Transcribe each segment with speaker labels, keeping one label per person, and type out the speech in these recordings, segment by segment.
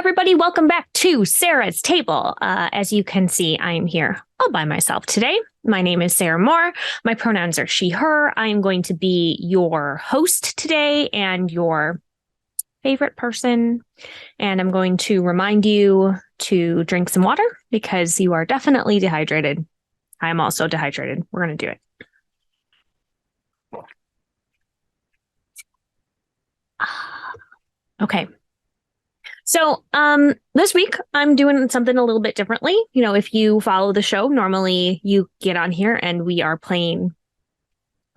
Speaker 1: everybody. Welcome back to Sarah's Table. As you can see, I'm here all by myself today. My name is Sarah Moore. My pronouns are she, her. I am going to be your host today and your favorite person. And I'm going to remind you to drink some water because you are definitely dehydrated. I am also dehydrated. We're going to do it. Okay. So this week I'm doing something a little bit differently. You know, if you follow the show, normally you get on here and we are playing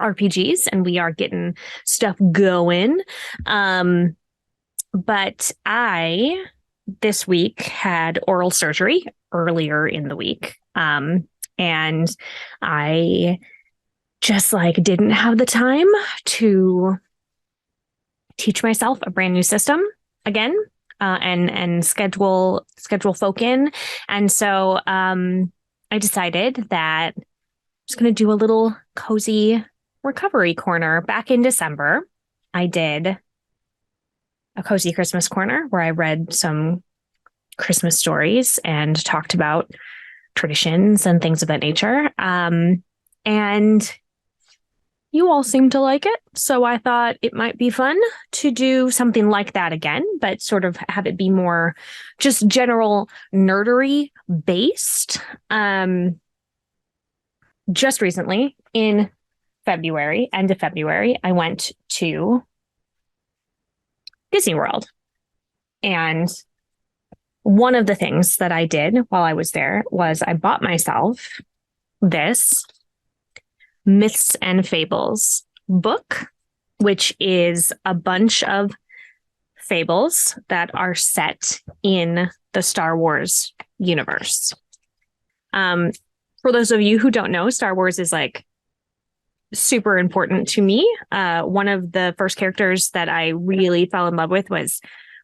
Speaker 1: RPGs and we are getting stuff going. But I this week had oral surgery earlier in the week. And I just didn't have the time to teach myself a brand new system again. And schedule folk in. And so I decided that I'm just going to do a little cozy recovery corner. Back in December, I did a cozy Christmas corner where I read some Christmas stories and talked about traditions and things of that nature. And you all seem to like it. So I thought it might be fun to do something like that again, but sort of have it be more just general nerdery based. Just recently in end of February, I went to Disney World. And one of the things that I did while I was there was I bought myself this Myths and Fables book, which is a bunch of fables that are set in the Star Wars universe. For those of you who don't know, Star Wars is super important to me. One of the first characters that I really fell in love with was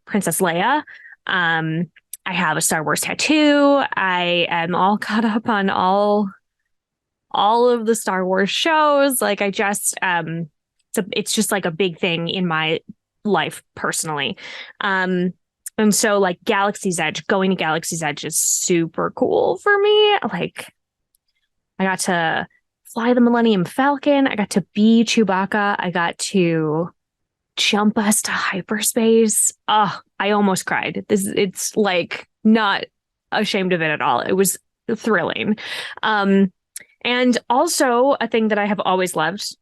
Speaker 1: Princess Leia. I have a Star Wars tattoo. I am all caught up on all of the Star Wars shows. It's just a big thing in my life personally. And so Galaxy's Edge, going to Galaxy's Edge is super cool for me. I got to fly the Millennium Falcon. I got to be Chewbacca. I got to jump us to hyperspace. Oh, I almost cried. It's not ashamed of it at all. It was thrilling. And also a thing that I have always loved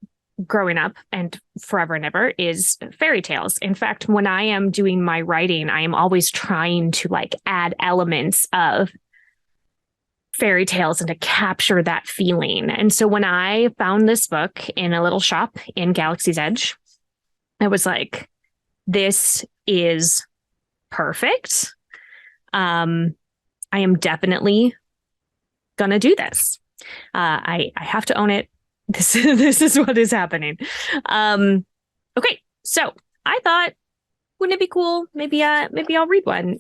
Speaker 1: growing up and forever and ever is fairy tales. In fact, when I am doing my writing, I am always trying to add elements of fairy tales and to capture that feeling. And so when I found this book in a little shop in Galaxy's Edge, I was like, this is perfect. I am definitely gonna do this. I have to own it. This is what is happening. Okay, so I thought, wouldn't it be cool? Maybe I'll read one.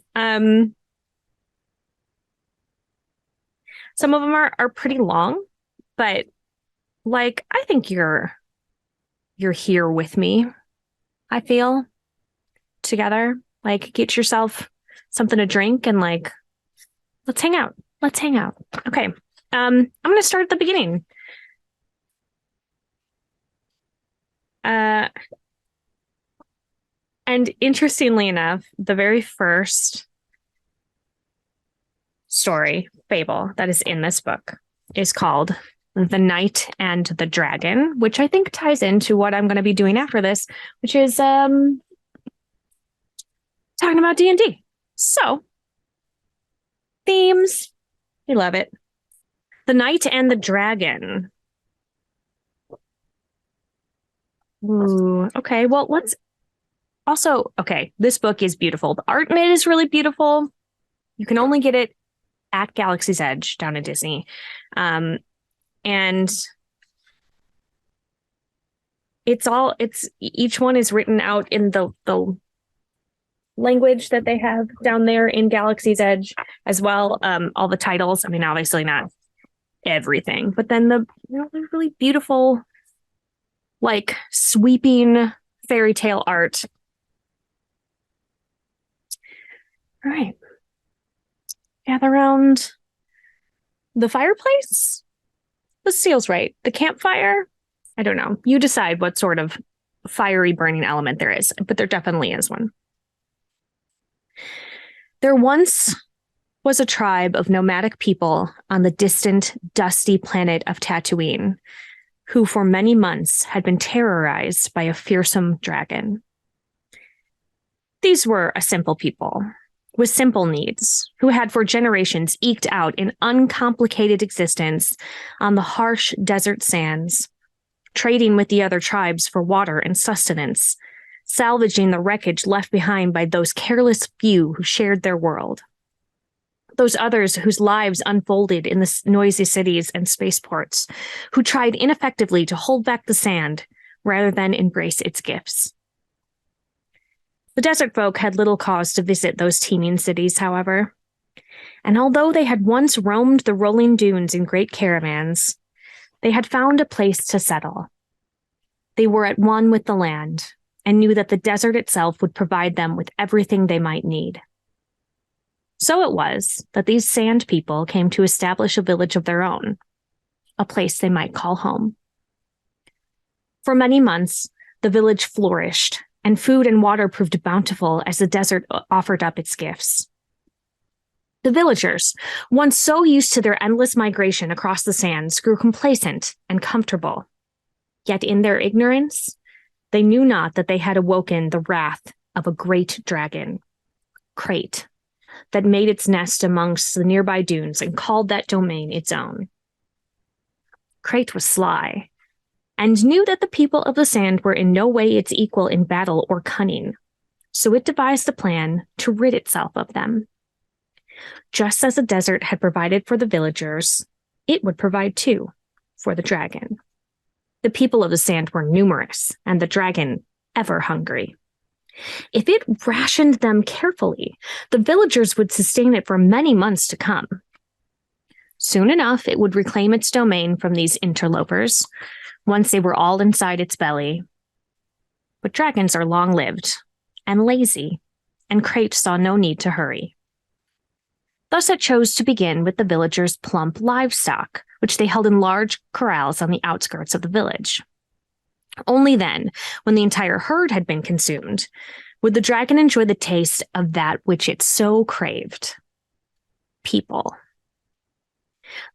Speaker 1: Some of them are pretty long, but I think you're here with me. I feel together. Get yourself something to drink and let's hang out. Let's hang out. Okay. I'm going to start at the beginning. And interestingly enough, the very first fable that is in this book is called The Knight and the Dragon, which I think ties into what I'm going to be doing after this, which is talking about D&D. So, themes, we love it. The Knight and the Dragon. Ooh, okay. Well, this book is beautiful. The art in it is really beautiful. You can only get it at Galaxy's Edge down at Disney. And each one is written out in the language that they have down there in Galaxy's Edge as well. All the titles, I mean, obviously not everything, but then the really beautiful, sweeping fairy tale art. All right. Gather around the fireplace? This feels right. The campfire? I don't know. You decide what sort of fiery burning element there is, but there definitely is one. There once was a tribe of nomadic people on the distant, dusty planet of Tatooine, who for many months had been terrorized by a fearsome dragon. These were a simple people with simple needs, who had for generations eked out an uncomplicated existence on the harsh desert sands, trading with the other tribes for water and sustenance, salvaging the wreckage left behind by those careless few who shared their world. Those others whose lives unfolded in the noisy cities and spaceports, who tried ineffectively to hold back the sand rather than embrace its gifts. The desert folk had little cause to visit those teeming cities, however, and although they had once roamed the rolling dunes in great caravans, they had found a place to settle. They were at one with the land and knew that the desert itself would provide them with everything they might need. So it was that these sand people came to establish a village of their own, a place they might call home. For many months, the village flourished, and food and water proved bountiful as the desert offered up its gifts. The villagers, once so used to their endless migration across the sands, grew complacent and comfortable. Yet in their ignorance, they knew not that they had awoken the wrath of a great dragon, Crate, that made its nest amongst the nearby dunes and called that domain its own. Crate was sly, and knew that the people of the sand were in no way its equal in battle or cunning, so it devised a plan to rid itself of them. Just as the desert had provided for the villagers, it would provide too for the dragon. The people of the sand were numerous, and the dragon ever hungry. If it rationed them carefully, the villagers would sustain it for many months to come. Soon enough, it would reclaim its domain from these interlopers, once they were all inside its belly. But dragons are long-lived and lazy, and Crate saw no need to hurry. Thus it chose to begin with the villagers' plump livestock, which they held in large corrals on the outskirts of the village. Only then, when the entire herd had been consumed, would the dragon enjoy the taste of that which it so craved: people.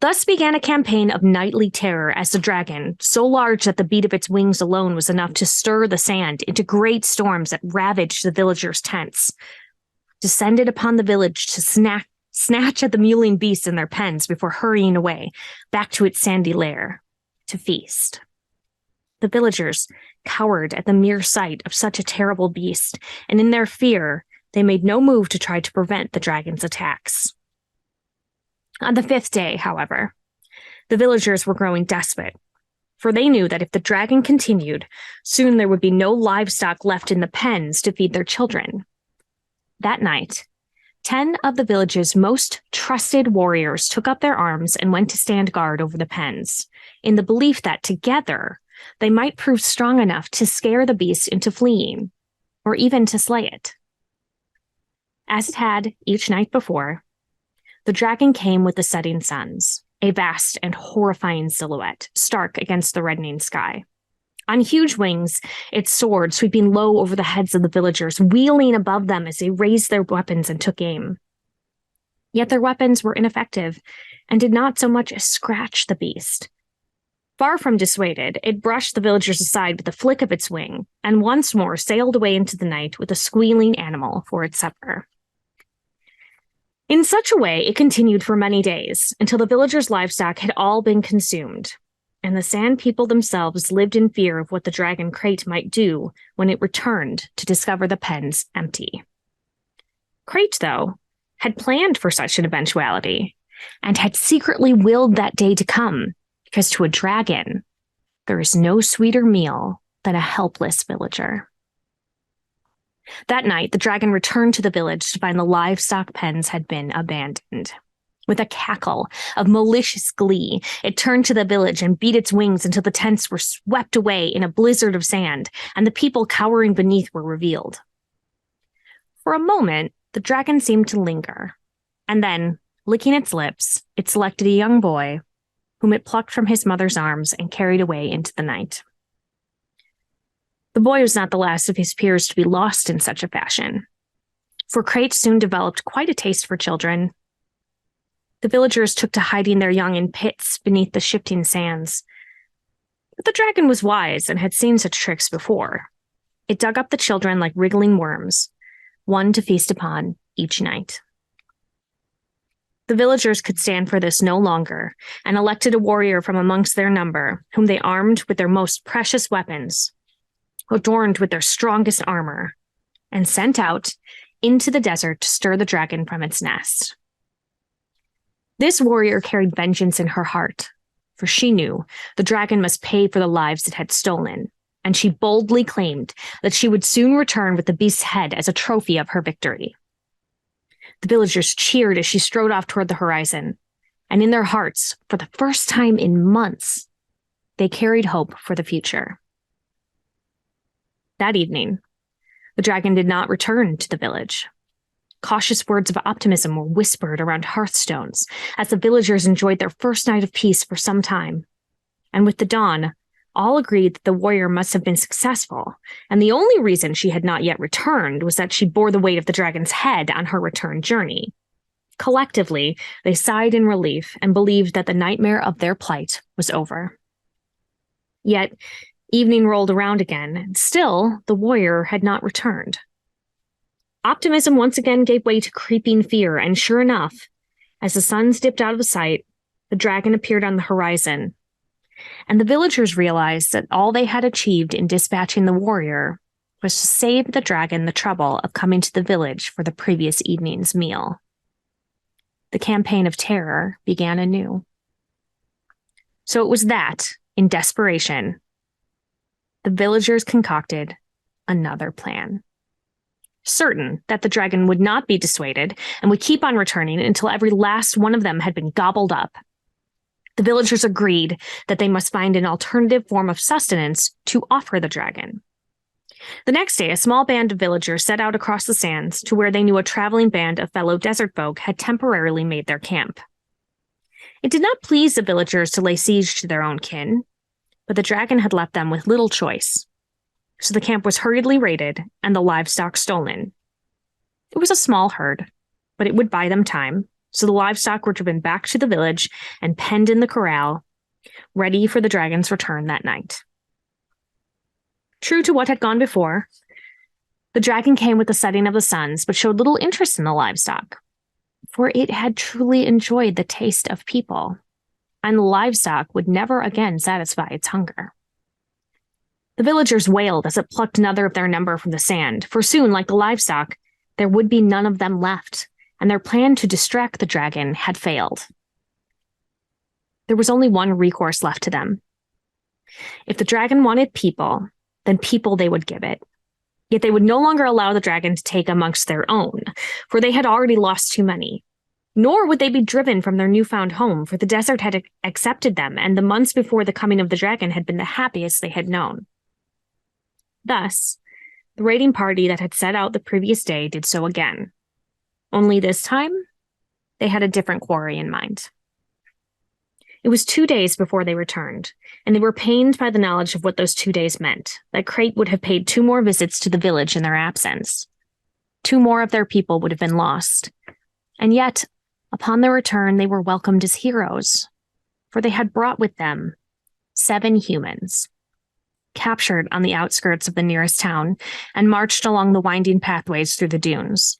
Speaker 1: Thus began a campaign of nightly terror as the dragon, so large that the beat of its wings alone was enough to stir the sand into great storms that ravaged the villagers' tents, descended upon the village to snatch at the mewling beasts in their pens before hurrying away back to its sandy lair to feast. The villagers cowered at the mere sight of such a terrible beast, and in their fear, they made no move to try to prevent the dragon's attacks. On the 5th day, however, the villagers were growing desperate, for they knew that if the dragon continued, soon there would be no livestock left in the pens to feed their children. That night, 10 of the village's most trusted warriors took up their arms and went to stand guard over the pens, in the belief that together they might prove strong enough to scare the beast into fleeing, or even to slay it. As it had each night before, the dragon came with the setting suns, a vast and horrifying silhouette, stark against the reddening sky. On huge wings, it soared, sweeping low over the heads of the villagers, wheeling above them as they raised their weapons and took aim. Yet their weapons were ineffective and did not so much as scratch the beast. Far from dissuaded, it brushed the villagers aside with a flick of its wing, and once more sailed away into the night with a squealing animal for its supper. In such a way, it continued for many days, until the villagers' livestock had all been consumed, and the sand people themselves lived in fear of what the dragon Crate might do when it returned to discover the pens empty. Crate, though, had planned for such an eventuality, and had secretly willed that day to come, because to a dragon, there is no sweeter meal than a helpless villager. That night, the dragon returned to the village to find the livestock pens had been abandoned. With a cackle of malicious glee, it turned to the village and beat its wings until the tents were swept away in a blizzard of sand, and the people cowering beneath were revealed. For a moment, The dragon seemed to linger, and then, licking its lips, it selected a young boy, whom it plucked from his mother's arms and carried away into the night. The boy was not the last of his peers to be lost in such a fashion, for Crate soon developed quite a taste for children. The villagers took to hiding their young in pits beneath the shifting sands. But the dragon was wise and had seen such tricks before. It dug up the children like wriggling worms, one to feast upon each night. The villagers could stand for this no longer, and elected a warrior from amongst their number, whom they armed with their most precious weapons, adorned with their strongest armor, and sent out into the desert to stir the dragon from its nest. This warrior carried vengeance in her heart, for she knew the dragon must pay for the lives it had stolen, and she boldly claimed that she would soon return with the beast's head as a trophy of her victory. The villagers cheered as she strode off toward the horizon, and in their hearts, for the first time in months, they carried hope for the future. That evening, the dragon did not return to the village. Cautious words of optimism were whispered around hearthstones as the villagers enjoyed their first night of peace for some time. And with the dawn, all agreed that the warrior must have been successful, and the only reason she had not yet returned was that she bore the weight of the dragon's head on her return journey. Collectively, they sighed in relief and believed that the nightmare of their plight was over. Yet, evening rolled around again, and still the warrior had not returned. Optimism once again gave way to creeping fear, and sure enough, as the sun dipped out of sight, the dragon appeared on the horizon, and the villagers realized that all they had achieved in dispatching the warrior was to save the dragon the trouble of coming to the village for the previous evening's meal. The campaign of terror began anew. So it was that, in desperation, the villagers concocted another plan. Certain that the dragon would not be dissuaded and would keep on returning until every last one of them had been gobbled up, the villagers agreed that they must find an alternative form of sustenance to offer the dragon. The next day, a small band of villagers set out across the sands to where they knew a traveling band of fellow desert folk had temporarily made their camp. It did not please the villagers to lay siege to their own kin, but the dragon had left them with little choice. So the camp was hurriedly raided and the livestock stolen. It was a small herd, but it would buy them time, so the livestock were driven back to the village and penned in the corral, ready for the dragon's return that night. True to what had gone before, the dragon came with the setting of the suns, but showed little interest in the livestock, for it had truly enjoyed the taste of people, and the livestock would never again satisfy its hunger. The villagers wailed as it plucked another of their number from the sand, for soon, like the livestock, there would be none of them left, and their plan to distract the dragon had failed. There was only one recourse left to them. If the dragon wanted people, then people they would give it. Yet they would no longer allow the dragon to take amongst their own, for they had already lost too many. Nor would they be driven from their newfound home, for the desert had accepted them, and the months before the coming of the dragon had been the happiest they had known. Thus, the raiding party that had set out the previous day did so again. Only this time, they had a different quarry in mind. It was 2 days before they returned, and they were pained by the knowledge of what those 2 days meant, that Crate would have paid 2 more visits to the village in their absence. 2 more of their people would have been lost. And yet, upon their return, they were welcomed as heroes, for they had brought with them 7 humans, captured on the outskirts of the nearest town, and marched along the winding pathways through the dunes.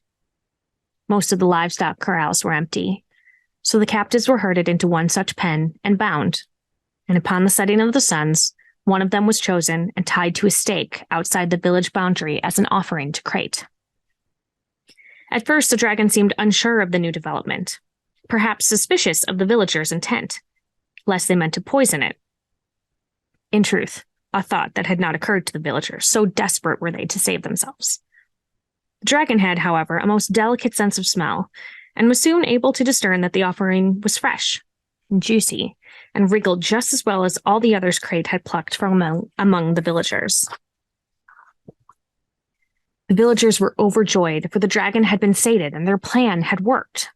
Speaker 1: Most of the livestock corrals were empty, so the captives were herded into one such pen and bound, and upon the setting of the suns, one of them was chosen and tied to a stake outside the village boundary as an offering to Crate. At first, the dragon seemed unsure of the new development, perhaps suspicious of the villagers' intent, lest they meant to poison it. In truth, a thought that had not occurred to the villagers, so desperate were they to save themselves. The dragon had, however, a most delicate sense of smell, and was soon able to discern that the offering was fresh and juicy, and wriggled just as well as all the others Crate had plucked from among the villagers. The villagers were overjoyed, for the dragon had been sated and their plan had worked.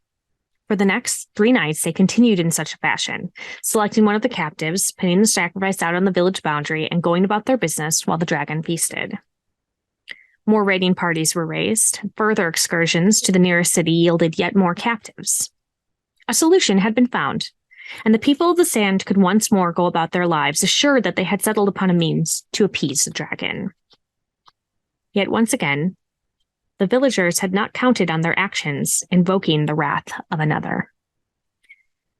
Speaker 1: For the next 3 nights, they continued in such a fashion, selecting one of the captives, putting the sacrifice out on the village boundary, and going about their business while the dragon feasted. More raiding parties were raised. Further excursions to the nearest city yielded yet more captives. A solution had been found, and the people of the sand could once more go about their lives, assured that they had settled upon a means to appease the dragon. Yet once again, the villagers had not counted on their actions, invoking the wrath of another.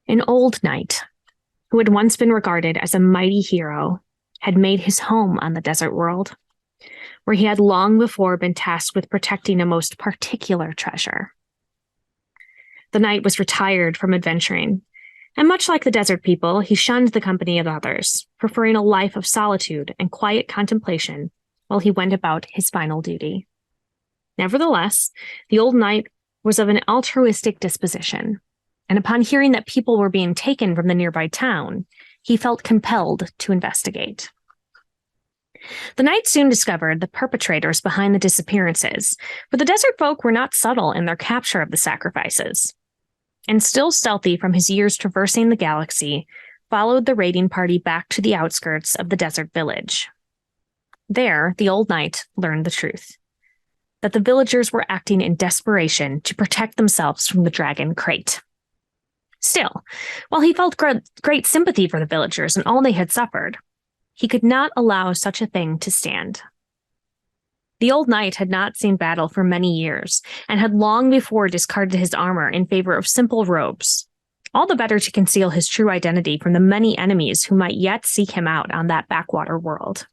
Speaker 1: An old knight, who had once been regarded as a mighty hero, had made his home on the desert world, where he had long before been tasked with protecting a most particular treasure. The knight was retired from adventuring, and much like the desert people, he shunned the company of others, preferring a life of solitude and quiet contemplation while he went about his final duty. Nevertheless, the old knight was of an altruistic disposition, and upon hearing that people were being taken from the nearby town, he felt compelled to investigate. The knight soon discovered the perpetrators behind the disappearances, but the desert folk were not subtle in their capture of the sacrifices, and still stealthy from his years traversing the galaxy, followed the raiding party back to the outskirts of the desert village. There, the old knight learned the truth, that the villagers were acting in desperation to protect themselves from the dragon Crate. Still, while he felt great sympathy for the villagers and all they had suffered, he could not allow such a thing to stand. The old knight had not seen battle for many years, and had long before discarded his armor in favor of simple robes, all the better to conceal his true identity from the many enemies who might yet seek him out on that backwater world.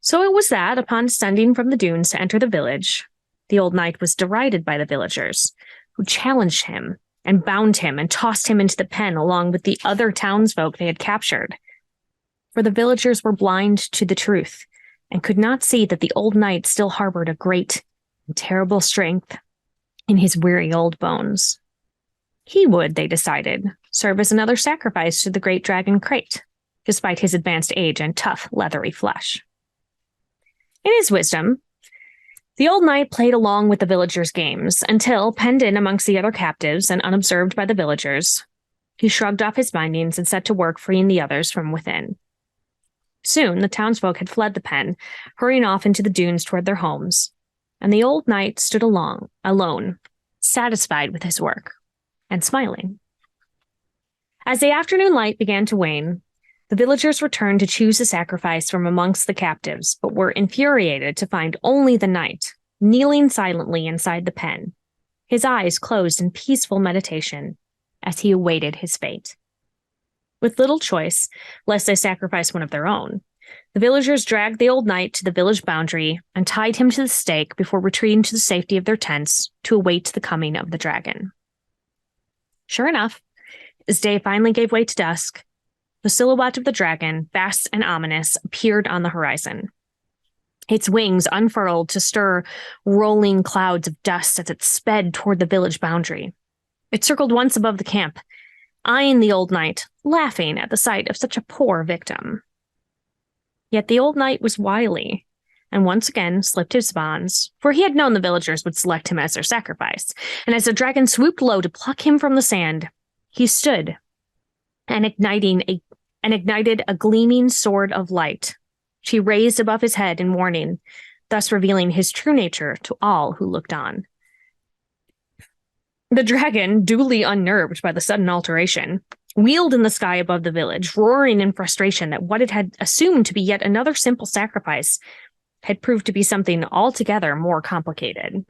Speaker 1: So it was that, upon descending from the dunes to enter the village, the old knight was derided by the villagers, who challenged him and bound him and tossed him into the pen along with the other townsfolk they had captured. For the villagers were blind to the truth and could not see that the old knight still harbored a great and terrible strength in his weary old bones. He would, they decided, serve as another sacrifice to the great dragon Crate, despite his advanced age and tough, leathery flesh. In his wisdom, the old knight played along with the villagers' games until, penned in amongst the other captives and unobserved by the villagers, he shrugged off his bindings and set to work freeing the others from within. Soon, the townsfolk had fled the pen, hurrying off into the dunes toward their homes, and the old knight stood alone, satisfied with his work, and smiling. As the afternoon light began to wane, the villagers returned to choose a sacrifice from amongst the captives, but were infuriated to find only the knight, kneeling silently inside the pen, his eyes closed in peaceful meditation as he awaited his fate. With little choice, lest they sacrifice one of their own, the villagers dragged the old knight to the village boundary and tied him to the stake before retreating to the safety of their tents to await the coming of the dragon. Sure enough, as day finally gave way to dusk, the silhouette of the dragon, vast and ominous, appeared on the horizon. Its wings unfurled to stir rolling clouds of dust as it sped toward the village boundary. It circled once above the camp, eyeing the old knight, laughing at the sight of such a poor victim. Yet the old knight was wily, and once again slipped his bonds, for he had known the villagers would select him as their sacrifice, and as the dragon swooped low to pluck him from the sand, he stood, and ignited a gleaming sword of light, which he raised above his head in warning, thus revealing his true nature to all who looked on. The dragon, duly unnerved by the sudden alteration, wheeled in the sky above the village, roaring in frustration that what it had assumed to be yet another simple sacrifice had proved to be something altogether more complicated.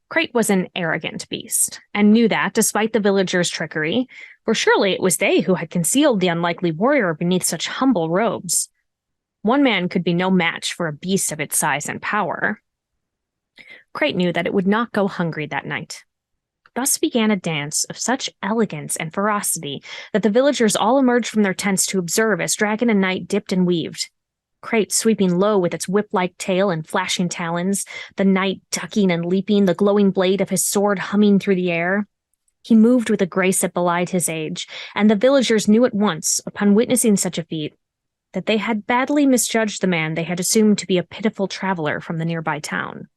Speaker 1: Crate was an arrogant beast, and knew that, despite the villagers' trickery, for surely it was they who had concealed the unlikely warrior beneath such humble robes. One man could be no match for a beast of its size and power. Crate knew that it would not go hungry that night. Thus began a dance of such elegance and ferocity that the villagers all emerged from their tents to observe as dragon and knight dipped and weaved. Crate sweeping low with its whip-like tail and flashing talons, the knight ducking and leaping, the glowing blade of his sword humming through the air. He moved with a grace that belied his age, and the villagers knew at once, upon witnessing such a feat, that they had badly misjudged the man they had assumed to be a pitiful traveler from the nearby town.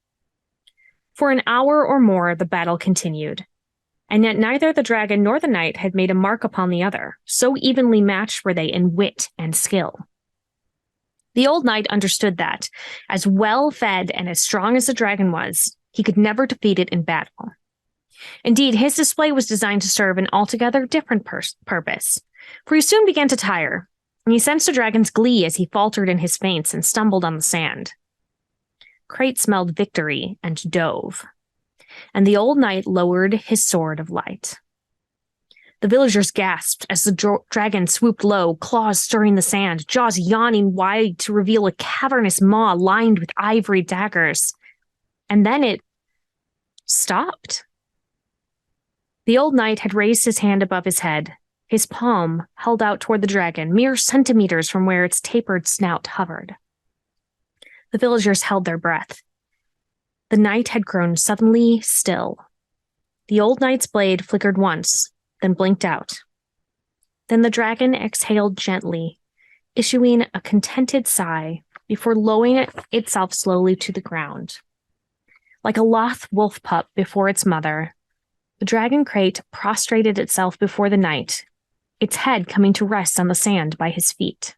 Speaker 1: For an hour or more, the battle continued, and yet neither the dragon nor the knight had made a mark upon the other, so evenly matched were they in wit and skill. The old knight understood that, as well-fed and as strong as the dragon was, he could never defeat it in battle. Indeed, his display was designed to serve an altogether different purpose, for he soon began to tire, and he sensed the dragon's glee as he faltered in his feints and stumbled on the sand. Crate smelled victory and dove, and the old knight lowered his sword of light. The villagers gasped as the dragon swooped low, claws stirring the sand, jaws yawning wide to reveal a cavernous maw lined with ivory daggers. And then it stopped. The old knight had raised his hand above his head, his palm held out toward the dragon, mere centimeters from where its tapered snout hovered. The villagers held their breath. The night had grown suddenly still. The old knight's blade flickered once, then blinked out. Then the dragon exhaled gently, issuing a contented sigh before lowering itself slowly to the ground. Like a loth wolf pup before its mother, the dragon crate prostrated itself before the knight, its head coming to rest on the sand by his feet.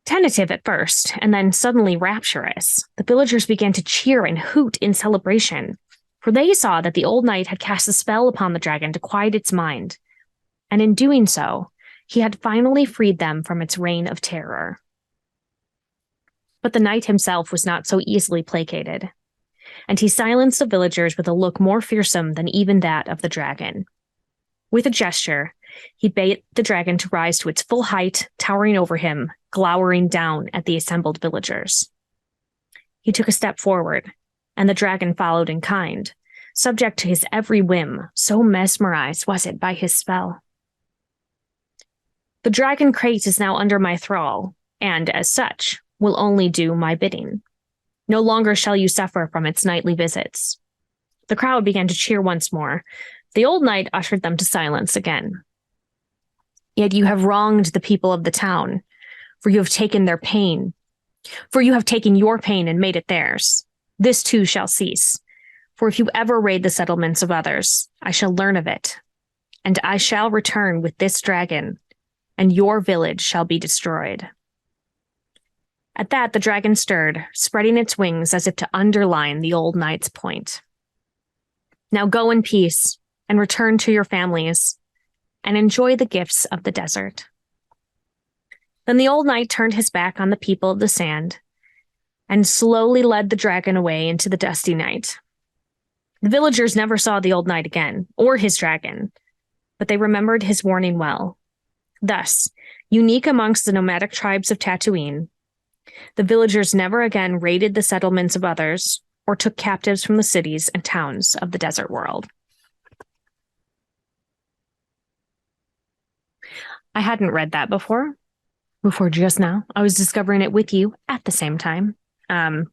Speaker 1: Tentative at first, and then suddenly rapturous, the villagers began to cheer and hoot in celebration, for they saw that the old knight had cast a spell upon the dragon to quiet its mind, and in doing so, he had finally freed them from its reign of terror. But the knight himself was not so easily placated, and he silenced the villagers with a look more fearsome than even that of the dragon. With a gesture, he bade the dragon to rise to its full height, towering over him, glowering down at the assembled villagers. He took a step forward, and the dragon followed in kind, subject to his every whim, so mesmerized was it by his spell. The dragon crate is now under my thrall, and, as such, will only do my bidding. No longer shall you suffer from its nightly visits. The crowd began to cheer once more. The old knight ushered them to silence again. Yet you have wronged the people of the town, for you have taken their pain. For you have taken your pain and made it theirs. This too shall cease. For if you ever raid the settlements of others, I shall learn of it. And I shall return with this dragon, and your village shall be destroyed. At that, the dragon stirred, spreading its wings as if to underline the old knight's point. Now go in peace, and return to your families, and enjoy the gifts of the desert. Then the old knight turned his back on the people of the sand, and slowly led the dragon away into the dusty night. The villagers never saw the old knight again, or his dragon, but they remembered his warning well. Thus, unique amongst the nomadic tribes of Tatooine, the villagers never again raided the settlements of others or took captives from the cities and towns of the desert world. I hadn't read that before just now. I was discovering it with you at the same time. And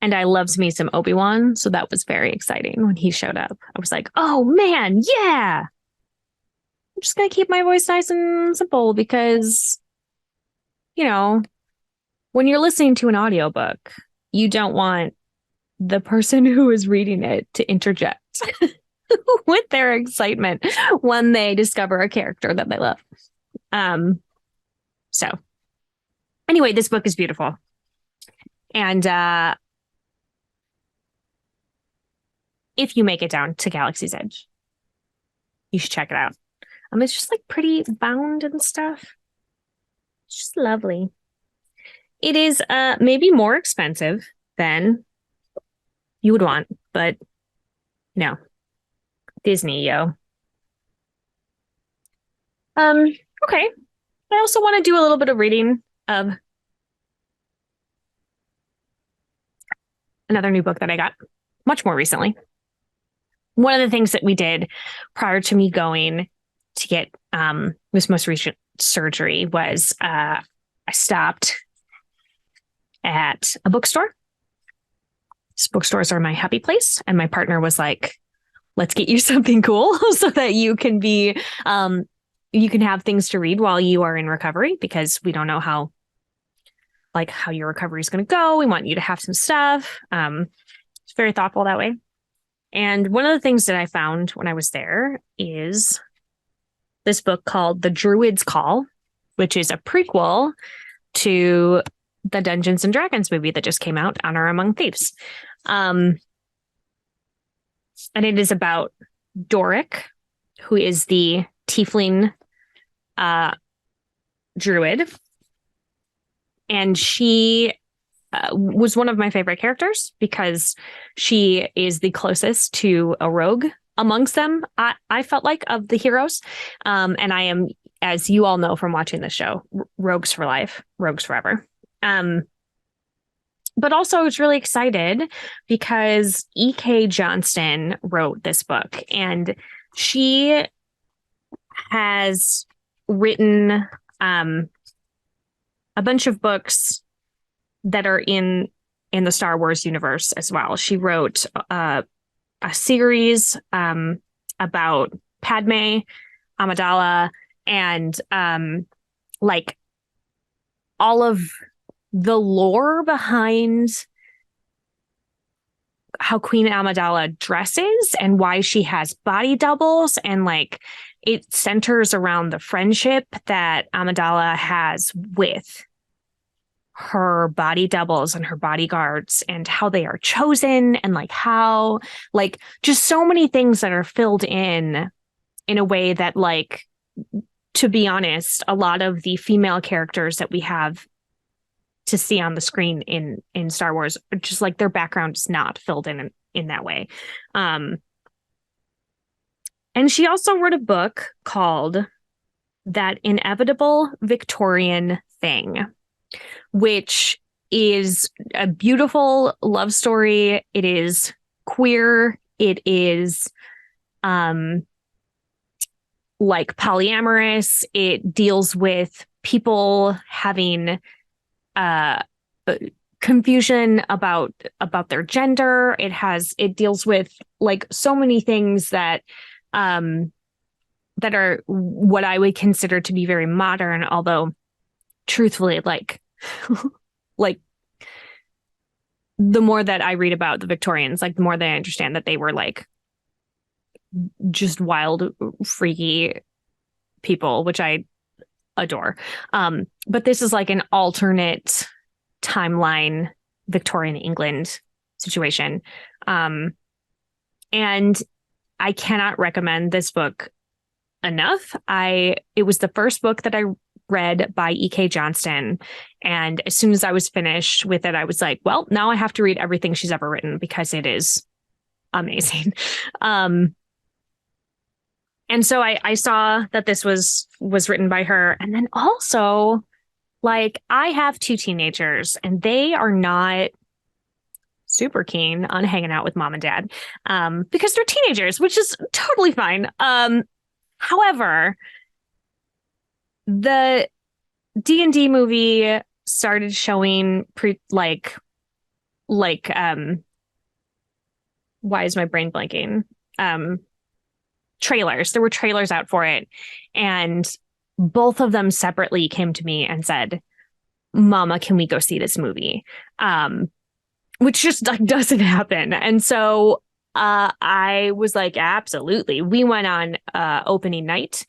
Speaker 1: I loved me some Obi-Wan, so that was very exciting when he showed up. I was like, oh man, yeah! I'm just going to keep my voice nice and simple because, you know, when you're listening to an audiobook, you don't want the person who is reading it to interject with their excitement when they discover a character that they love. So anyway, this book is beautiful. And if you make it down to Galaxy's Edge, you should check it out. It's just like pretty bound and stuff. It's just lovely. It is maybe more expensive than you would want, but no. Disney, yo. Okay. I also want to do a little bit of reading of another new book that I got much more recently. One of the things that we did prior to me going to get this most recent surgery was I stopped at a bookstore. These bookstores are my happy place. And my partner was like, let's get you something cool so that you can be you can have things to read while you are in recovery, because we don't know how your recovery is going to go. We want you to have some stuff. It's very thoughtful that way. And one of the things that I found when I was there is this book called The Druid's Call, which is a prequel to the Dungeons and Dragons movie that just came out, Honor Among Thieves. And it is about Doric, who is the tiefling druid. And she was one of my favorite characters because she is the closest to a rogue amongst them, I felt like, of the heroes. And I am, as you all know from watching the show, rogues for life, rogues forever. But also I was really excited because E.K. Johnston wrote this book, and she has written a bunch of books that are in the Star Wars universe as well. She wrote a series about Padme Amidala, and like all of the lore behind how Queen Amidala dresses and why she has body doubles, and like it centers around the friendship that Amidala has with her body doubles and her bodyguards, and how they are chosen, and like how, like, just so many things that are filled in a way that, like, to be honest, a lot of the female characters that we have to see on the screen in Star Wars, just like their background is not filled in that way. And she also wrote a book called That Inevitable Victorian Thing, which is a beautiful love story. It is queer. It is like polyamorous. It deals with people having confusion about their gender. It deals with like so many things that that are what I would consider to be very modern, although truthfully, like like the more that I read about the Victorians, like the more that I understand that they were like just wild, freaky people, which I adore. But this is like an alternate timeline Victorian England situation. And I cannot recommend this book enough. It was the first book that I read by E.K. Johnston. And as soon as I was finished with it, I was like, well, now I have to read everything she's ever written because it is amazing. And so I saw that this was written by her. And then also, like, I have two teenagers and they are not super keen on hanging out with mom and dad because they're teenagers, which is totally fine. However, the D&D movie started showing why is my brain blanking? Trailers. There were trailers out for it, and both of them separately came to me and said, "Mama, can we go see this movie?" Which just like doesn't happen. And so I was like, absolutely. We went on opening night.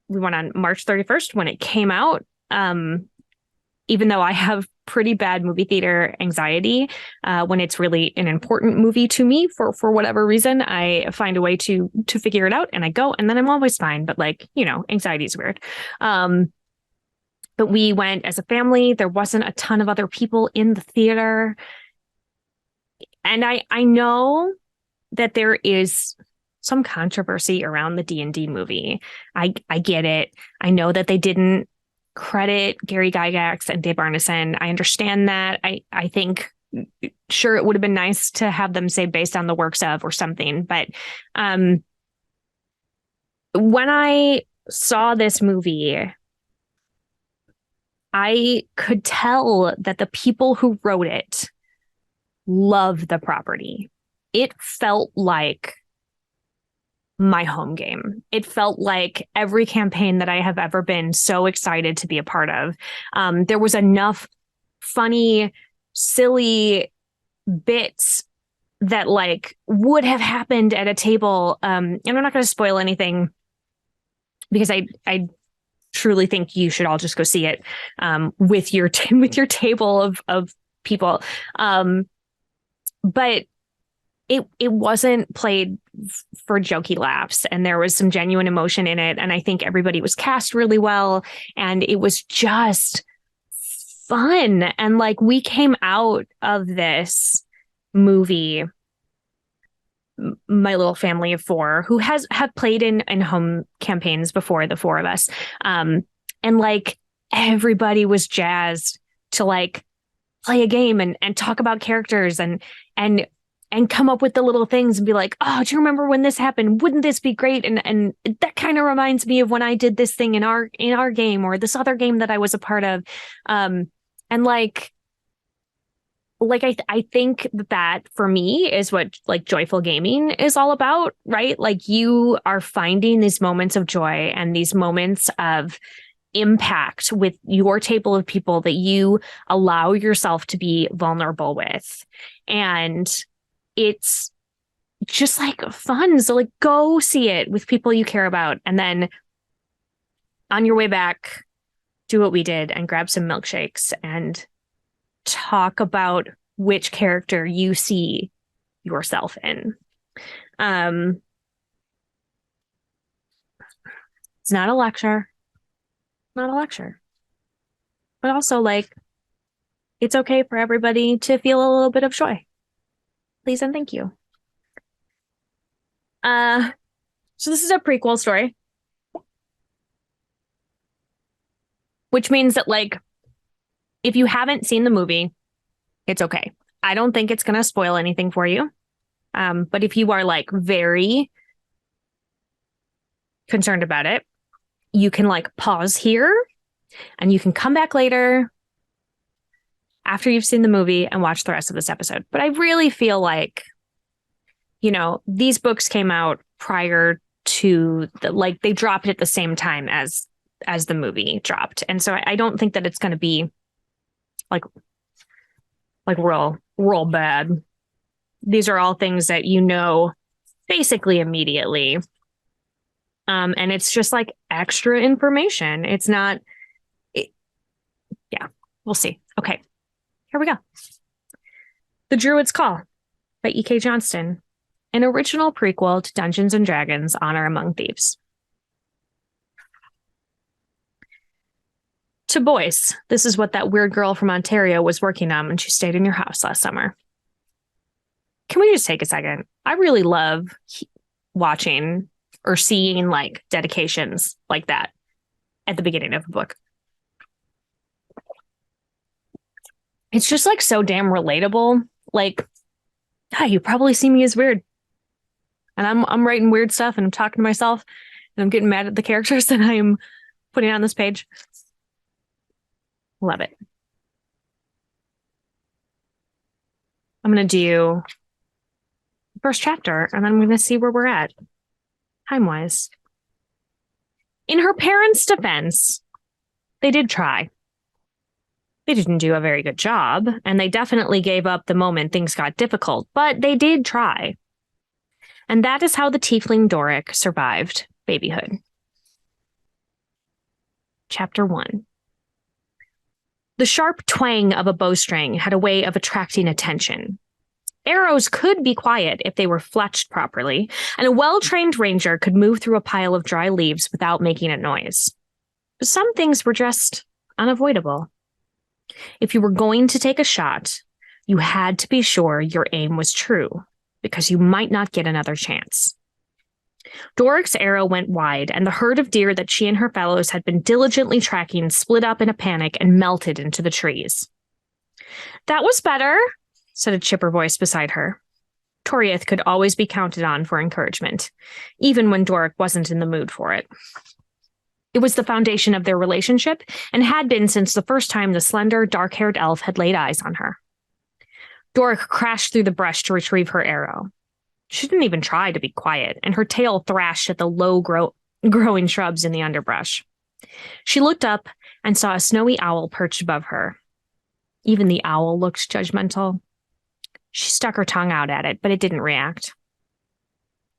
Speaker 1: We went on March 31st when it came out. Even though I have pretty bad movie theater anxiety, when it's really an important movie to me for whatever reason, I find a way to figure it out and I go, and then I'm always fine. But like, anxiety is weird. But we went as a family. There wasn't a ton of other people in the theater. And I know that there is some controversy around the D&D movie. I get it. I know that they didn't credit Gary Gygax and Dave Arneson. I understand that. I think, sure, it would have been nice to have them say based on the works of or something. But when I saw this movie, I could tell that the people who wrote it love the property. It felt like my home game. It felt like every campaign that I have ever been so excited to be a part of. There was enough funny, silly bits that like would have happened at a table. And I'm not going to spoil anything because I truly think you should all just go see it with your with your table of people. But it wasn't played for jokey laughs, and there was some genuine emotion in it. And I think everybody was cast really well, and it was just fun. And like we came out of this movie, my little family of four, who have played in home campaigns before, the four of us, and like everybody was jazzed to like play a game and talk about characters and come up with the little things and be like, oh, do you remember when this happened? Wouldn't this be great? And that kind of reminds me of when I did this thing in our game, or this other game that I was a part of. And like I think that for me is what like joyful gaming is all about, right? Like you are finding these moments of joy and these moments of impact with your table of people that you allow yourself to be vulnerable with. And it's just like fun. So like go see it with people you care about. And then on your way back, do what we did and grab some milkshakes and talk about which character you see yourself in. It's not a lecture. Not a lecture. But also like it's okay for everybody to feel a little bit of joy. Please and thank you. So this is a prequel story. Which means that like if you haven't seen the movie, it's okay. I don't think it's gonna spoil anything for you. But if you are like very concerned about it, you can like pause here and you can come back later after you've seen the movie and watch the rest of this episode. But I really feel like, you know, these books came out prior to like they dropped at the same time as the movie dropped. And so I don't think that it's going to be like real bad. These are all things that you know basically immediately. And it's just like extra information. It's not. Yeah, we'll see. Okay, here we go. The Druid's Call by E.K. Johnston, an original prequel to Dungeons and Dragons: Honor Among Thieves. To Boyce, this is what that weird girl from Ontario was working on when she stayed in your house last summer. Can we just take a second? I really love watching or seeing like dedications like that at the beginning of a book. It's just like so damn relatable. Like, you probably see me as weird. And I'm writing weird stuff and I'm talking to myself and I'm getting mad at the characters that I'm putting on this page. Love it. I'm going to do the first chapter and then I'm going to see where we're at time-wise. In her parents' defense, they did try. They didn't do a very good job, and they definitely gave up the moment things got difficult, but they did try. And that is how the tiefling Doric survived babyhood. Chapter 1. The sharp twang of a bowstring had a way of attracting attention. Arrows could be quiet if they were fletched properly, and a well-trained ranger could move through a pile of dry leaves without making a noise. But some things were just unavoidable. If you were going to take a shot, you had to be sure your aim was true, because you might not get another chance. Doric's arrow went wide, and the herd of deer that she and her fellows had been diligently tracking split up in a panic and melted into the trees. That was better, said a chipper voice beside her. Toriath could always be counted on for encouragement, even when Doric wasn't in the mood for it. It was the foundation of their relationship, and had been since the first time the slender, dark-haired elf had laid eyes on her. Doric crashed through the brush to retrieve her arrow. She didn't even try to be quiet, and her tail thrashed at the growing shrubs in the underbrush. She looked up and saw a snowy owl perched above her. Even the owl looked judgmental. She stuck her tongue out at it, but it didn't react.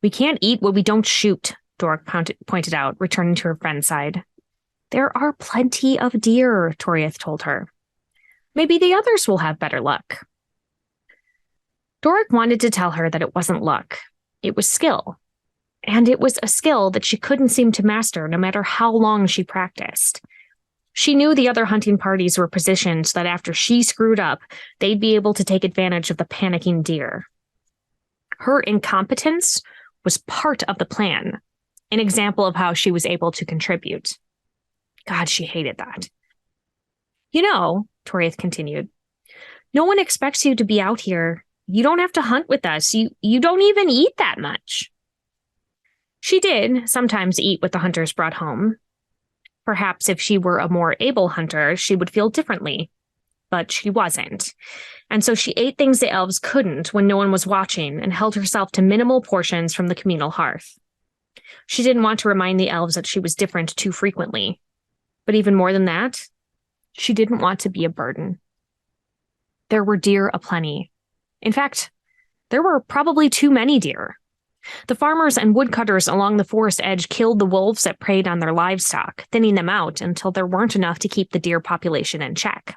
Speaker 1: We can't eat what we don't shoot, Dork pointed out, returning to her friend's side. There are plenty of deer, Toriath told her. Maybe the others will have better luck. Dork wanted to tell her that it wasn't luck. It was skill. And it was a skill that she couldn't seem to master no matter how long she practiced. She knew the other hunting parties were positioned so that after she screwed up, they'd be able to take advantage of the panicking deer. Her incompetence was part of the plan, an example of how she was able to contribute. God, she hated that. You know, Toriath continued, no one expects you to be out here. You don't have to hunt with us. You don't even eat that much. She did sometimes eat what the hunters brought home. Perhaps if she were a more able hunter, she would feel differently. But she wasn't. And so she ate things the elves couldn't when no one was watching and held herself to minimal portions from the communal hearth. She didn't want to remind the elves that she was different too frequently. But even more than that, she didn't want to be a burden. There were deer aplenty. In fact, there were probably too many deer. The farmers and woodcutters along the forest edge killed the wolves that preyed on their livestock, thinning them out until there weren't enough to keep the deer population in check.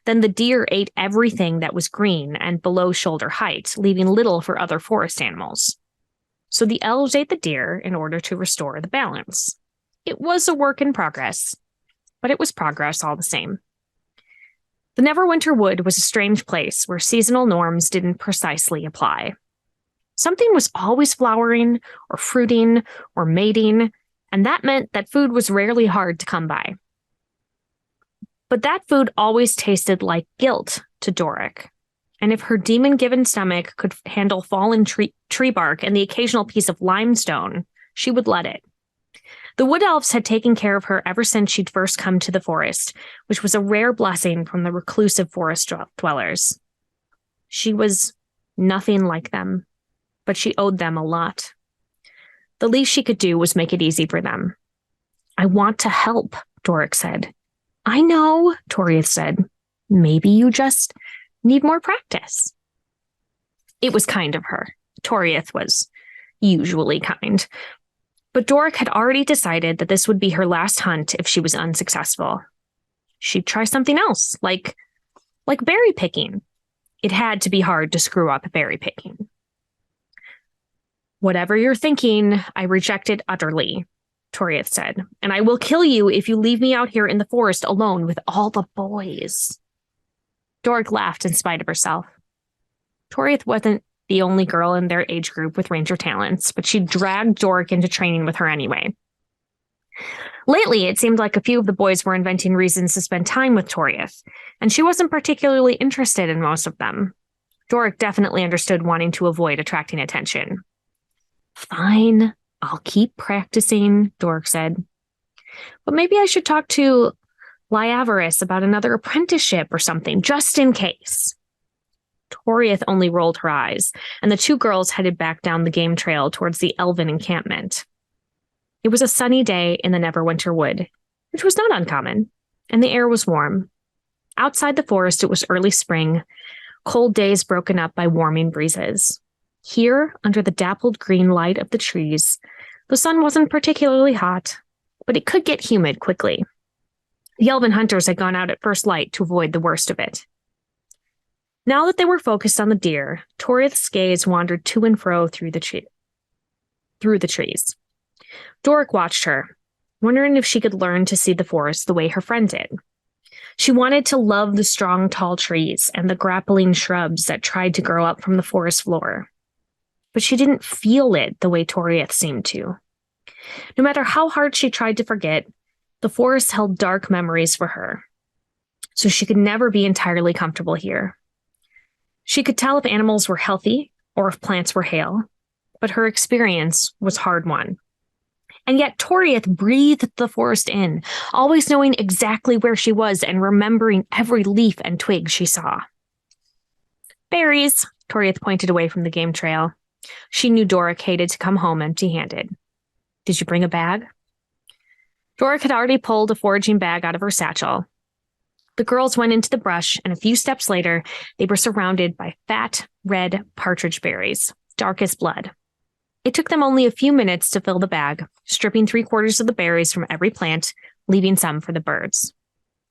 Speaker 1: Then the deer ate everything that was green and below shoulder height, leaving little for other forest animals. So the elves ate the deer in order to restore the balance. It was a work in progress, but it was progress all the same. The Neverwinter Wood was a strange place where seasonal norms didn't precisely apply. Something was always flowering or fruiting or mating, and that meant that food was rarely hard to come by. But that food always tasted like guilt to Doric, and if her demon-given stomach could handle fallen tree bark and the occasional piece of limestone, she would let it. The wood elves had taken care of her ever since she'd first come to the forest, which was a rare blessing from the reclusive forest dwellers. She was nothing like them, but she owed them a lot. The least she could do was make it easy for them. I want to help, Doric said. I know, Toriath said. Maybe you just need more practice. It was kind of her. Toriath was usually kind. But Doric had already decided that this would be her last hunt if she was unsuccessful. She'd try something else, like berry picking. It had to be hard to screw up berry picking. Whatever you're thinking, I reject it utterly, Toriath said, and I will kill you if you leave me out here in the forest alone with all the boys. Doric laughed in spite of herself. Toriath wasn't the only girl in their age group with ranger talents, but she dragged Doric into training with her anyway. Lately, it seemed like a few of the boys were inventing reasons to spend time with Toriath, and she wasn't particularly interested in most of them. Doric definitely understood wanting to avoid attracting attention. Fine, I'll keep practicing, Doric said. But maybe I should talk to Liavaris about another apprenticeship or something, just in case. Toriath only rolled her eyes, and the two girls headed back down the game trail towards the elven encampment. It was a sunny day in the Neverwinter Wood, which was not uncommon, and the air was warm. Outside the forest, it was early spring, cold days broken up by warming breezes. Here, under the dappled green light of the trees, the sun wasn't particularly hot, but it could get humid quickly. The elven hunters had gone out at first light to avoid the worst of it. Now that they were focused on the deer, Toriath's gaze wandered to and fro through the trees. Doric watched her, wondering if she could learn to see the forest the way her friend did. She wanted to love the strong, tall trees and the grappling shrubs that tried to grow up from the forest floor. But she didn't feel it the way Toriath seemed to. No matter how hard she tried to forget, the forest held dark memories for her, so she could never be entirely comfortable here. She could tell if animals were healthy or if plants were hale, but her experience was hard-won. And yet Toriath breathed the forest in, always knowing exactly where she was and remembering every leaf and twig she saw. Berries, Toriath pointed away from the game trail. She knew Doric hated to come home empty-handed. Did you bring a bag? Doric had already pulled a foraging bag out of her satchel. The girls went into the brush, and a few steps later, they were surrounded by fat, red partridge berries, dark as blood. It took them only a few minutes to fill the bag, stripping 3/4 of the berries from every plant, leaving some for the birds.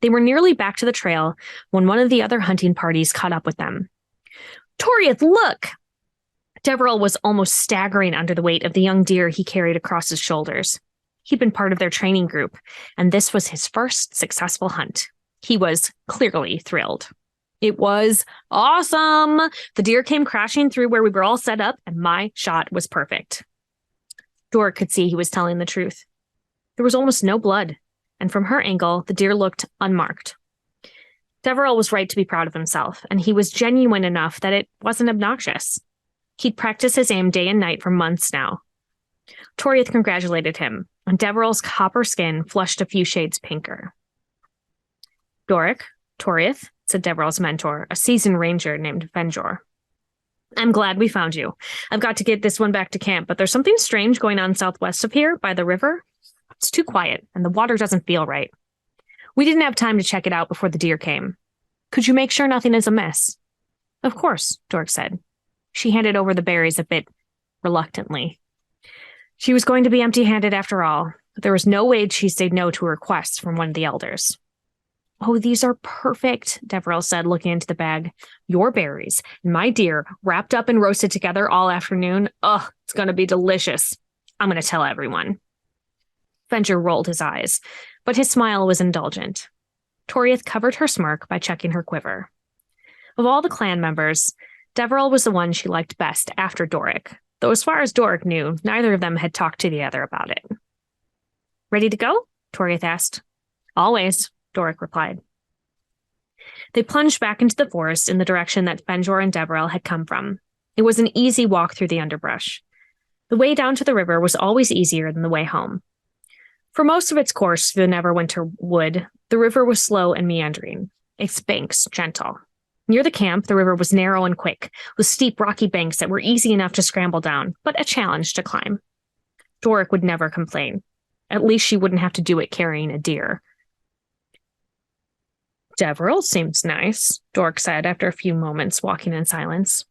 Speaker 1: They were nearly back to the trail when one of the other hunting parties caught up with them. Toriath, look! Deverell was almost staggering under the weight of the young deer he carried across his shoulders. He'd been part of their training group, and this was his first successful hunt. He was clearly thrilled. It was awesome! The deer came crashing through where we were all set up, and my shot was perfect. Doric could see he was telling the truth. There was almost no blood, and from her angle, the deer looked unmarked. Deverell was right to be proud of himself, and he was genuine enough that it wasn't obnoxious. He'd practiced his aim day and night for months now. Toriath congratulated him, and Deverell's copper skin flushed a few shades pinker. Toriath, said Deverell's mentor, a seasoned ranger named Fenjor. I'm glad we found you. I've got to get this one back to camp, but there's something strange going on southwest of here, by the river. It's too quiet, and the water doesn't feel right. We didn't have time to check it out before the deer came. Could you make sure nothing is amiss? Of course, Doric said. She handed over the berries a bit reluctantly. She was going to be empty-handed after all, but there was no way she'd say no to a request from one of the elders. Oh, these are perfect, Deverell said, looking into the bag. Your berries and my deer wrapped up and roasted together all afternoon. Ugh, it's going to be delicious. I'm going to tell everyone. Fenjor rolled his eyes, but his smile was indulgent. Toriath covered her smirk by checking her quiver. Of all the clan members, Deverell was the one she liked best after Doric, though as far as Doric knew, neither of them had talked to the other about it. Ready to go? Toriath asked. Always, Doric replied. They plunged back into the forest in the direction that Fenjor and Deverell had come from. It was an easy walk through the underbrush. The way down to the river was always easier than the way home. For most of its course through the Neverwinter wood, the river was slow and meandering, its banks gentle. Near the camp, the river was narrow and quick, with steep rocky banks that were easy enough to scramble down, but a challenge to climb. Doric would never complain. At least she wouldn't have to do it carrying a deer. Deverell seems nice, Doric said after a few moments walking in silence.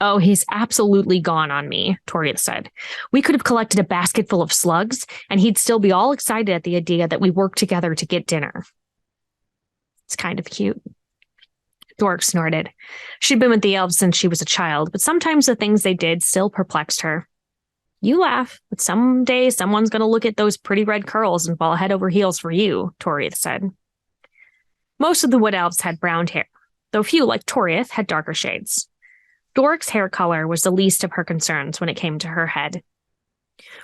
Speaker 1: Oh, he's absolutely gone on me, Toriath said. We could have collected a basket full of slugs, and he'd still be all excited at the idea that we worked together to get dinner. It's kind of cute. Doric snorted. She'd been with the elves since she was a child, but sometimes the things they did still perplexed her. You laugh, but someday someone's going to look at those pretty red curls and fall head over heels for you, Toriath said. Most of the wood elves had brown hair, though few, like Toriath, had darker shades. Doric's hair color was the least of her concerns when it came to her head.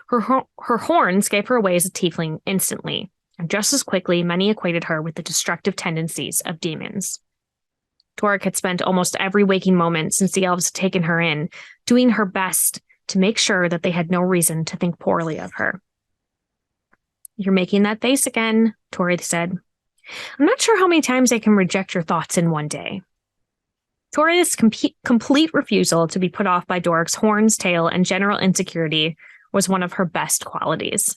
Speaker 1: Her horns gave her away as a tiefling instantly, and just as quickly many equated her with the destructive tendencies of demons. Doric had spent almost every waking moment since the elves had taken her in, doing her best to make sure that they had no reason to think poorly of her. You're making that face again, Toriath said. I'm not sure how many times I can reject your thoughts in one day. Toriath's complete refusal to be put off by Doric's horns, tail, and general insecurity was one of her best qualities.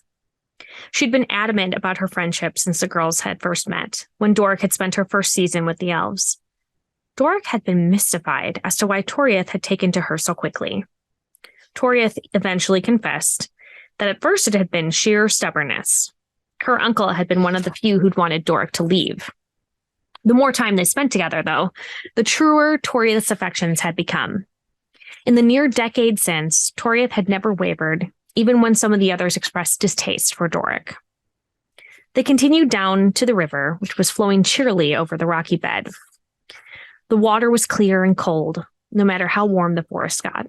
Speaker 1: She'd been adamant about her friendship since the girls had first met, when Doric had spent her first season with the elves. Doric had been mystified as to why Toriath had taken to her so quickly. Toriath eventually confessed that at first it had been sheer stubbornness. Her uncle had been one of the few who'd wanted Doric to leave. The more time they spent together, though, the truer Toriath's affections had become. In the near decade since, Toriath had never wavered, even when some of the others expressed distaste for Doric. They continued down to the river, which was flowing cheerily over the rocky bed. The water was clear and cold, no matter how warm the forest got.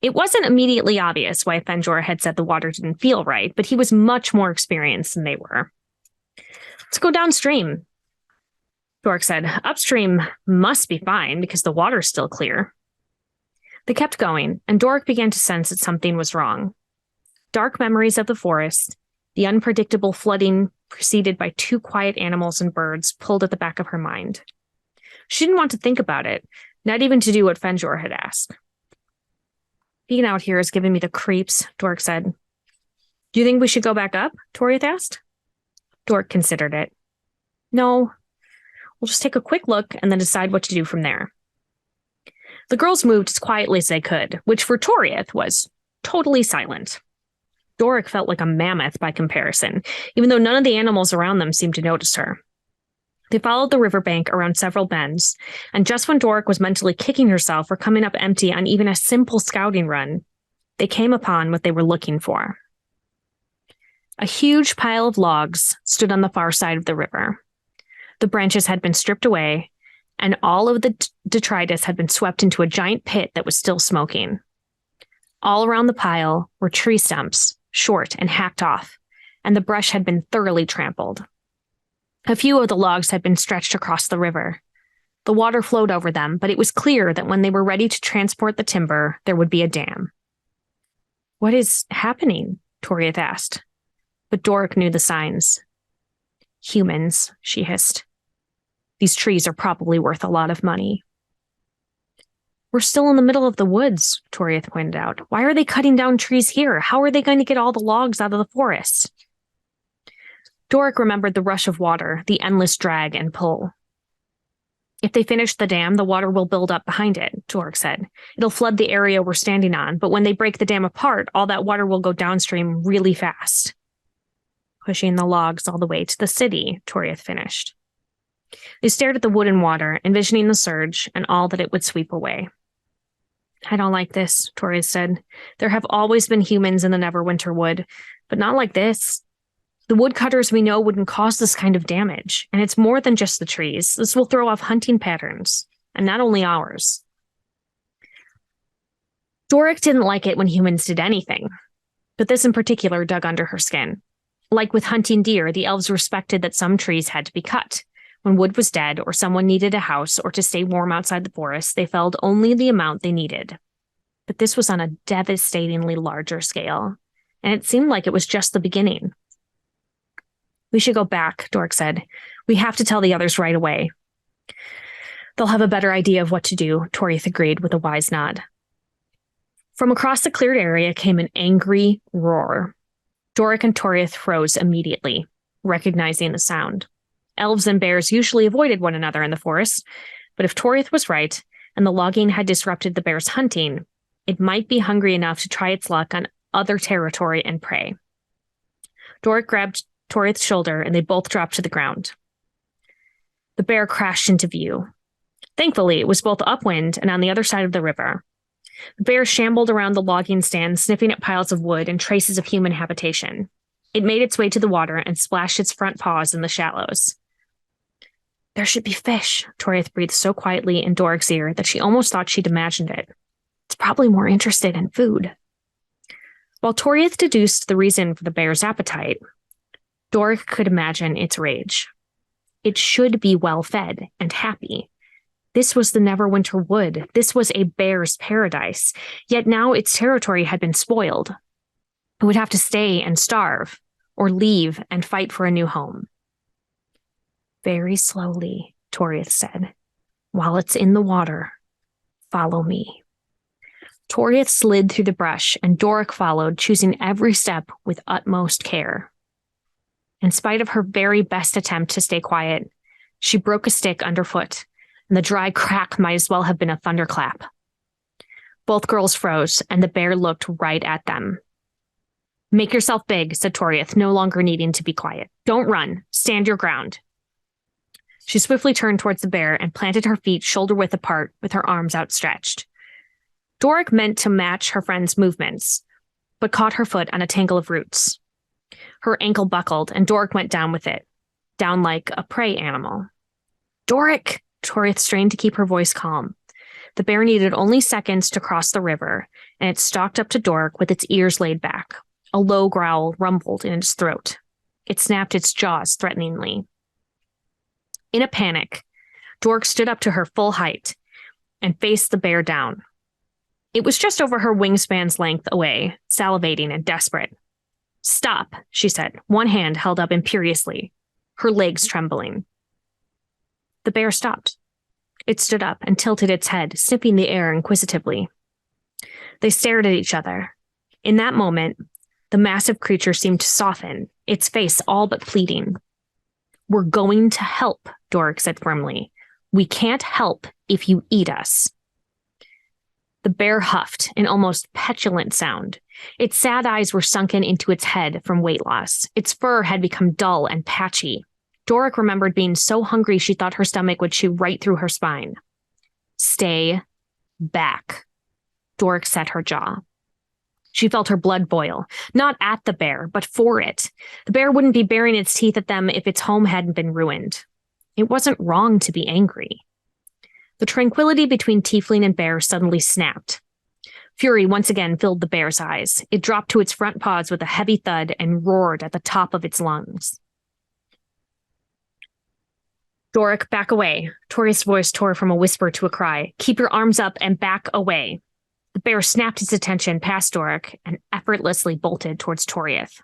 Speaker 1: It wasn't immediately obvious why Fenjor had said the water didn't feel right, but he was much more experienced than they were. Let's go downstream, Doric said. Upstream must be fine because the water's still clear. They kept going, and Doric began to sense that something was wrong. Dark memories of the forest, the unpredictable flooding preceded by 2 quiet animals and birds pulled at the back of her mind. She didn't want to think about it, not even to do what Fenjor had asked. Being out here is giving me the creeps, Dork said. Do you think we should go back up? Toriath asked. Dork considered it. No, we'll just take a quick look and then decide what to do from there. The girls moved as quietly as they could, which for Toriath was totally silent. Doric felt like a mammoth by comparison, even though none of the animals around them seemed to notice her. They followed the riverbank around several bends, and just when Doric was mentally kicking herself for coming up empty on even a simple scouting run, they came upon what they were looking for. A huge pile of logs stood on the far side of the river. The branches had been stripped away, and all of the detritus had been swept into a giant pit that was still smoking. All around the pile were tree stumps, short and hacked off, and the brush had been thoroughly trampled. A few of the logs had been stretched across the river. The water flowed over them, but it was clear that when they were ready to transport the timber, there would be a dam. What is happening? Toriath asked. But Doric knew the signs. Humans, she hissed. These trees are probably worth a lot of money. We're still in the middle of the woods, Toriath pointed out. Why are they cutting down trees here? How are they going to get all the logs out of the forest? Doric remembered the rush of water, the endless drag and pull. If they finish the dam, the water will build up behind it, Doric said. It'll flood the area we're standing on, but when they break the dam apart, all that water will go downstream really fast. Pushing the logs all the way to the city, Toriath finished. They stared at the wood and water, envisioning the surge and all that it would sweep away. I don't like this, Toriath said. There have always been humans in the Neverwinter Wood, but not like this. The woodcutters we know wouldn't cause this kind of damage, and it's more than just the trees. This will throw off hunting patterns, and not only ours. Doric didn't like it when humans did anything, but this in particular dug under her skin. Like with hunting deer, the elves respected that some trees had to be cut. When wood was dead, or someone needed a house, or to stay warm outside the forest, they felled only the amount they needed. But this was on a devastatingly larger scale, and it seemed like it was just the beginning. We should go back, Doric said. We have to tell the others right away. They'll have a better idea of what to do, Toriath agreed with a wise nod. From across the cleared area came an angry roar. Doric and Toriath froze immediately, recognizing the sound. Elves and bears usually avoided one another in the forest, but if Toriath was right, and the logging had disrupted the bear's hunting, it might be hungry enough to try its luck on other territory and prey. Doric grabbed Toriath's shoulder, and they both dropped to the ground. The bear crashed into view. Thankfully, it was both upwind and on the other side of the river. The bear shambled around the logging stand, sniffing at piles of wood and traces of human habitation. It made its way to the water and splashed its front paws in the shallows. There should be fish, Toriath breathed so quietly in Doric's ear that she almost thought she'd imagined it. It's probably more interested in food. While Toriath deduced the reason for the bear's appetite, Doric could imagine its rage. It should be well-fed and happy. This was the Neverwinter Wood. This was a bear's paradise. Yet now its territory had been spoiled. It would have to stay and starve, or leave and fight for a new home. Very slowly, Toriath said. While it's in the water, follow me. Toriath slid through the brush, and Doric followed, choosing every step with utmost care. In spite of her very best attempt to stay quiet, she broke a stick underfoot, and the dry crack might as well have been a thunderclap. Both girls froze, and the bear looked right at them. Make yourself big, said Toriath, no longer needing to be quiet. Don't run. Stand your ground. She swiftly turned towards the bear and planted her feet shoulder-width apart with her arms outstretched. Doric meant to match her friend's movements, but caught her foot on a tangle of roots. Her ankle buckled, and Doric went down with it, down like a prey animal. Doric! Toriath strained to keep her voice calm. The bear needed only seconds to cross the river, and it stalked up to Doric with its ears laid back. A low growl rumbled in its throat. It snapped its jaws threateningly. In a panic, Doric stood up to her full height and faced the bear down. It was just over her wingspan's length away, salivating and desperate. Stop, she said, one hand held up imperiously, her legs trembling. The bear stopped. It stood up and tilted its head, sniffing the air inquisitively. They stared at each other. In that moment, the massive creature seemed to soften, its face all but pleading. "We're going to help," Doric said firmly. "We can't help if you eat us." The bear huffed, an almost petulant sound. Its sad eyes were sunken into its head from weight loss. Its fur had become dull and patchy. Doric remembered being so hungry she thought her stomach would chew right through her spine. "Stay back." Doric set her jaw. She felt her blood boil, not at the bear, but for it. The bear wouldn't be baring its teeth at them if its home hadn't been ruined. It wasn't wrong to be angry. The tranquility between tiefling and bear suddenly snapped. Fury once again filled the bear's eyes. It dropped to its front paws with a heavy thud and roared at the top of its lungs. "Doric, back away." Toria's voice tore from a whisper to a cry. "Keep your arms up and back away." The bear snapped its attention past Doric and effortlessly bolted towards Toriath.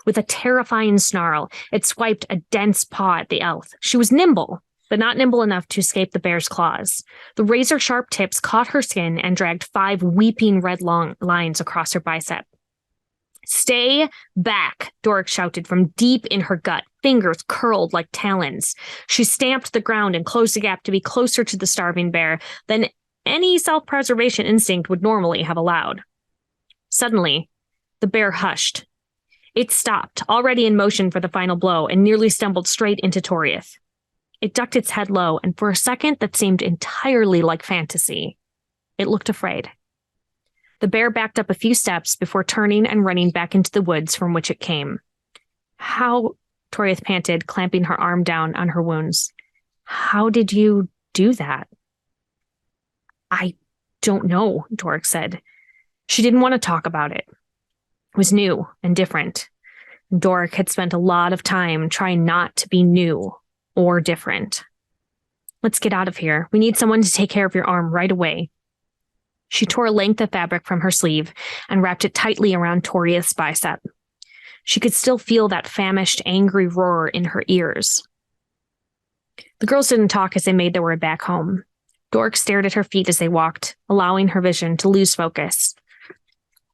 Speaker 1: With a terrifying snarl, it swiped a dense paw at the elf. She was nimble, but not nimble enough to escape the bear's claws. The razor-sharp tips caught her skin and dragged 5 weeping red long lines across her bicep. "Stay back," Doric shouted from deep in her gut, fingers curled like talons. She stamped the ground and closed the gap to be closer to the starving bear than any self-preservation instinct would normally have allowed. Suddenly, the bear hushed. It stopped, already in motion for the final blow, and nearly stumbled straight into Toriath. It ducked its head low, and for a second that seemed entirely like fantasy, it looked afraid. The bear backed up a few steps before turning and running back into the woods from which it came. "How," Toriath panted, clamping her arm down on her wounds. "How did you do that?" "I don't know," Doric said. She didn't want to talk about it. It was new and different. Doric had spent a lot of time trying not to be new or different. "Let's get out of here. We need someone to take care of your arm right away." She tore a length of fabric from her sleeve and wrapped it tightly around Toriath's bicep. She could still feel that famished, angry roar in her ears. The girls didn't talk as they made their way back home. Doric stared at her feet as they walked, allowing her vision to lose focus.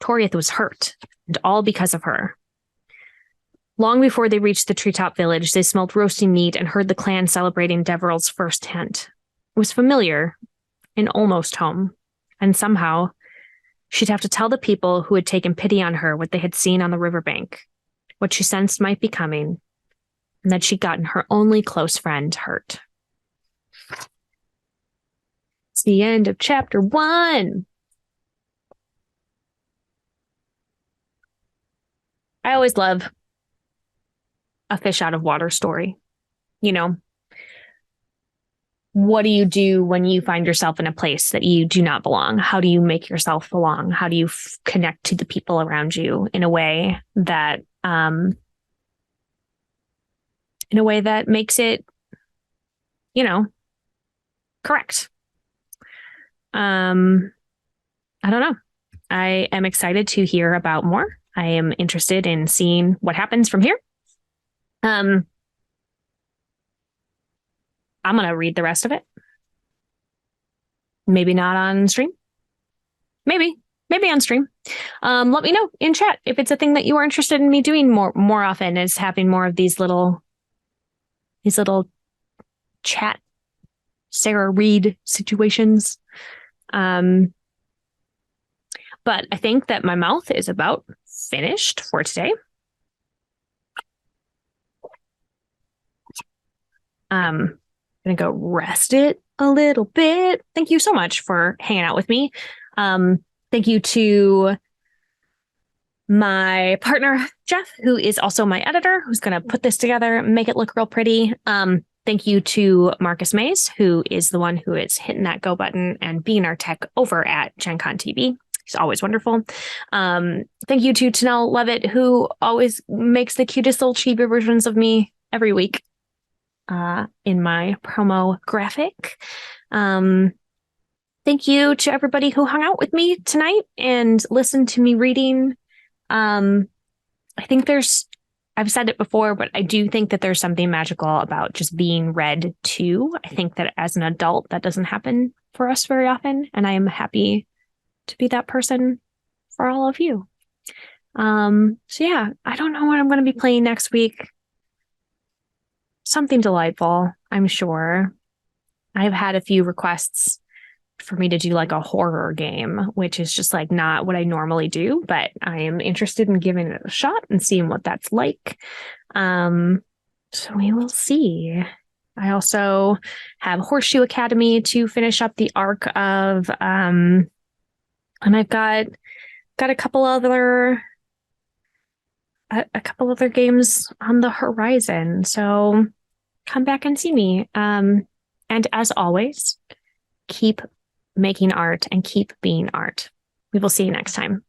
Speaker 1: Toriath was hurt, and all because of her. Long before they reached the treetop village, they smelled roasting meat and heard the clan celebrating Deverell's first hunt. It was familiar and almost home, and somehow she'd have to tell the people who had taken pity on her what they had seen on the riverbank, what she sensed might be coming, and that she'd gotten her only close friend hurt. It's the end of chapter 1. I always love a fish out of water story. You know, what do you do when you find yourself in a place that you do not belong? How do you make yourself belong? How do you connect to the people around you in a way that makes it, correct? I don't know. I am excited to hear about more. I am interested in seeing what happens from here. I'm going to read the rest of it. Maybe not on stream. Maybe on stream. Let me know in chat if it's a thing that you are interested in me doing more often, is having more of these little chat Sarah Reed situations. But I think that my mouth is about finished for today. I'm gonna go rest it a little bit. Thank you so much for hanging out with me. Thank you to my partner, Jeff, who is also my editor, who's gonna put this together and make it look real pretty. Thank you to Marcus Mays, who is the one who is hitting that go button and being our tech over at Gen Con TV. He's always wonderful. Thank you to Tanel Levitt, who always makes the cutest little chibi versions of me every week in my promo graphic. Thank you to everybody who hung out with me tonight and listened to me reading. I think I've said it before, but I do think that there's something magical about just being read to. I think that as an adult, that doesn't happen for us very often. And I am happy to be that person for all of you. So yeah, I don't know what I'm going to be playing next week. Something delightful, I'm sure. I've had a few requests for me to do like a horror game, which is just like not what I normally do, but I am interested in giving it a shot and seeing what that's like. So we will see. I also have Horseshoe Academy to finish up the arc of, and I've got a couple other games on the horizon. So come back and see me. And as always, keep making art and keep being art. We will see you next time.